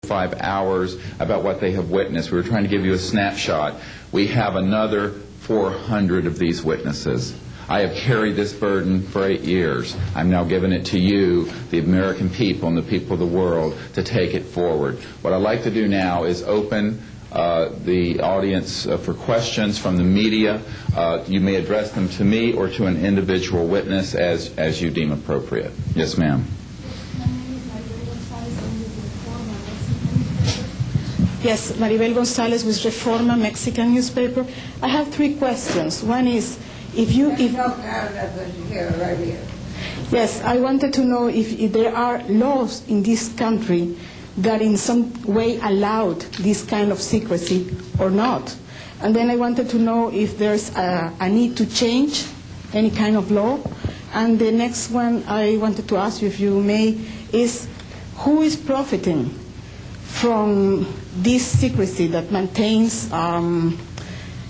5 hours about what they have witnessed. We were trying to give you a snapshot. We have another 400 of these witnesses. I have carried this burden for 8 years. I'm now giving it to you, the American people and the people of the world, to take it forward. What I'd like to do now is open the audience for questions from the media. You may address them to me or to an individual witness as you deem appropriate. Yes, ma'am. Yes, Maribel Gonzalez with Reforma, Mexican newspaper. I have 3 questions. One is, Yes, I wanted to know if there are laws in this country that in some way allowed this kind of secrecy or not. And then I wanted to know if there's a need to change any kind of law. And the next one I wanted to ask you, if you may, is who is profiting from this secrecy that maintains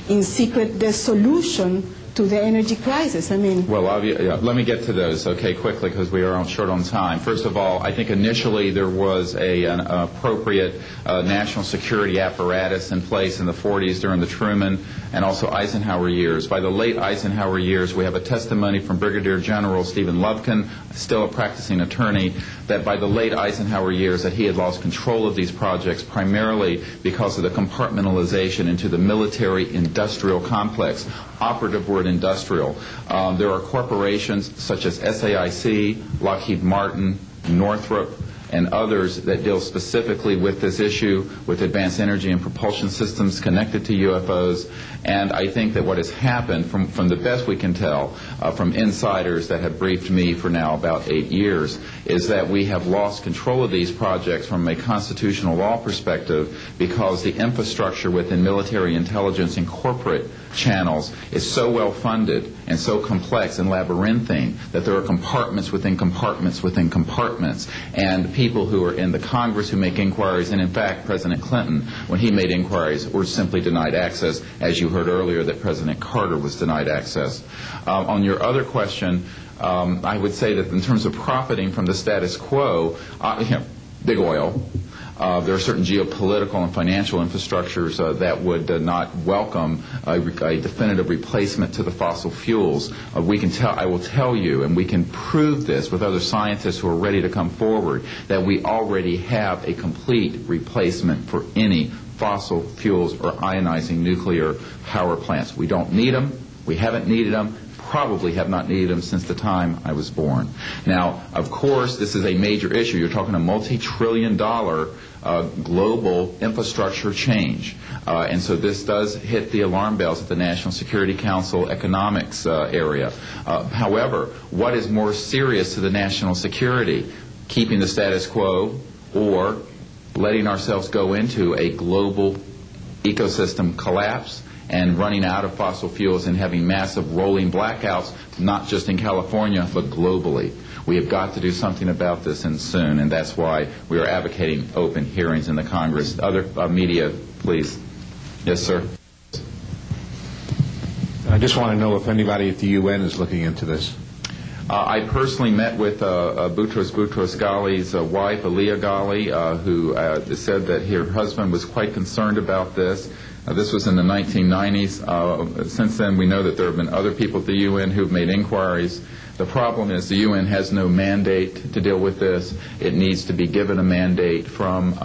in secret the solution to the energy crisis? I mean... Well, let me get to those, okay, quickly, because we are short on time. First of all, I think initially there was an appropriate national security apparatus in place in the 40s during the Truman and also Eisenhower years. By the late Eisenhower years, we have a testimony from Brigadier General Stephen Lufkin, still a practicing attorney, that by the late Eisenhower years that he had lost control of these projects primarily because of the compartmentalization into the military-industrial complex. Operative word industrial. There are corporations such as SAIC, Lockheed Martin, Northrop, and others that deal specifically with this issue, with advanced energy and propulsion systems connected to UFOs. And I think that what has happened, from the best we can tell, from insiders that have briefed me for now about 8 years, is that we have lost control of these projects from a constitutional law perspective because the infrastructure within military intelligence and corporate channels is so well funded and so complex and labyrinthine that there are compartments within compartments within compartments, and people who are in the Congress who make inquiries, and in fact President Clinton, when he made inquiries, were simply denied access, as you heard earlier that President Carter was denied access. On your other question, I would say that in terms of profiting from the status quo, big oil. There are certain geopolitical and financial infrastructures that would not welcome a definitive replacement to the fossil fuels. I will tell you, and we can prove this with other scientists who are ready to come forward, that we already have a complete replacement for any fossil fuels or ionizing nuclear power plants. We don't need them. We haven't needed them. Probably have not needed them since the time I was born. Now, of course, this is a major issue. You're talking a multi-trillion-dollar global infrastructure change. And so this does hit the alarm bells at the National Security Council economics area. However, what is more serious to the national security? Keeping the status quo or letting ourselves go into a global ecosystem collapse and running out of fossil fuels and having massive rolling blackouts, not just in California, but globally. We have got to do something about this, and soon, and that's why we are advocating open hearings in the Congress. Other media, please. Yes, sir. I just want to know if anybody at the UN is looking into this. I personally met with Boutros Ghali's wife, Aliyah Ghali, who said that her husband was quite concerned about this. This was in the 1990s. Since then, we know that there have been other people at the UN who have made inquiries. The problem is the UN has no mandate to deal with this. It needs to be given a mandate from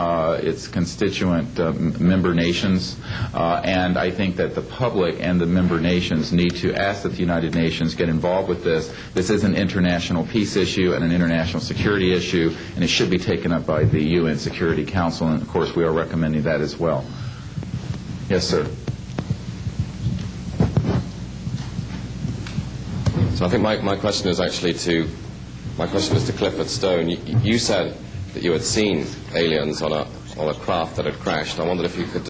its constituent member nations. And I think that the public and the member nations need to ask that the United Nations get involved with this. This is an international peace issue and an international security issue, and it should be taken up by the UN Security Council. And, of course, we are recommending that as well. Yes, sir. So I think my question is actually to Clifford Stone. You said that you had seen aliens on a craft that had crashed. I wondered if you could